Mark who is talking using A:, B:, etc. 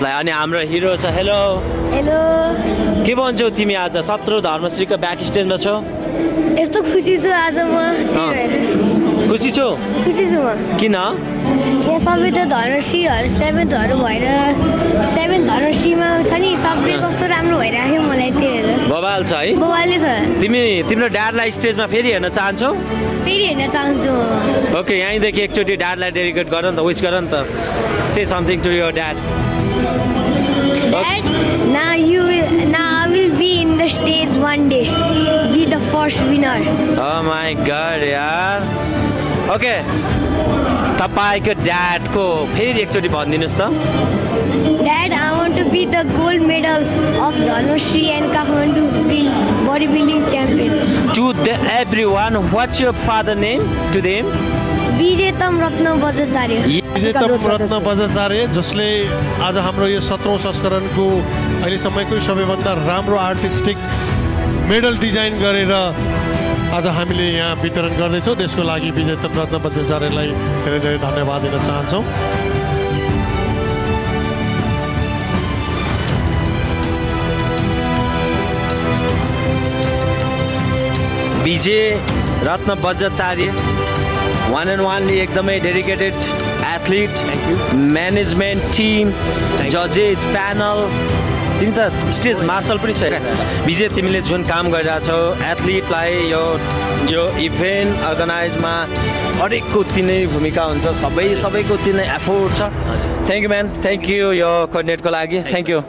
A: त्यसलाई अनि हाम्रो हिरो छ हेलो
B: हेलो
A: के भन्छौ तिमी आज 17 धर्मश्रीको ब्याक स्टेजमा छौ
B: यस्तो खुसी छु आज म त्यही भएर
A: खुसी छौ
B: म
A: किन
B: यहाँ सबै त धर्मश्रीहरू 7th भएर 7th धर्मश्रीमा छ नि सबै कस्तो राम्रो भइराख्यो मलाई त्यही भएर
A: बवाल छ है
B: बवालले छ
A: तिम्रो ड्याडलाई स्टेजमा फेरि हेर्न चाहन्छौ
B: फेरि हेर्न चाहन्छु
A: ओके यहीँदेखि एकचोटि ड्याडलाई डेडिकेट गर नि त विश गर नि त say something to your dad
B: Dad, now I will be in the stage one day. Be the first winner.
A: Oh my god, यार. Okay. तपाईको ड्याडको फेरि एकचोटि भनिदिनुस् त.
B: Dad, I want to be the gold medal of Dharmashri and Kathmandu bodybuilding champion.
A: To everyone, what's your father name to them?
B: विजेतम रत्न बज्राचार्य
C: विजेतम रत्न बज्राचार्य जसले आज हाम्रो यो 17औं संस्करणको अहिलेसम्मकै सबैभन्दा राम्रो आर्टिस्टिक मेडल डिजाइन गरेर आज हामीले यहाँ वितरण गर्दैछौँ त्यसको लागि विजेतम रत्न बज्राचार्यलाई धेरै धेरै धन्यवाद दिन चाहन्छौँ
A: विजय रत्न बज्राचार्य one and only एकदमै डेडिकेटेड एथलीट म्यानेजमेन्ट टिम जजेस प्यानल तिमी त स्टेज मार्शल पनि छ विजय तिमीले जुन काम गरिरहेछौ एथलीटलाई यो इभेन्ट अर्गनाइजमा हरेकको तिनै भूमिका हुन्छ सबैको तिनै एफोर्ट छ thank you man thank you yo कोअर्डिनेटको लागि थ्याङ्क यू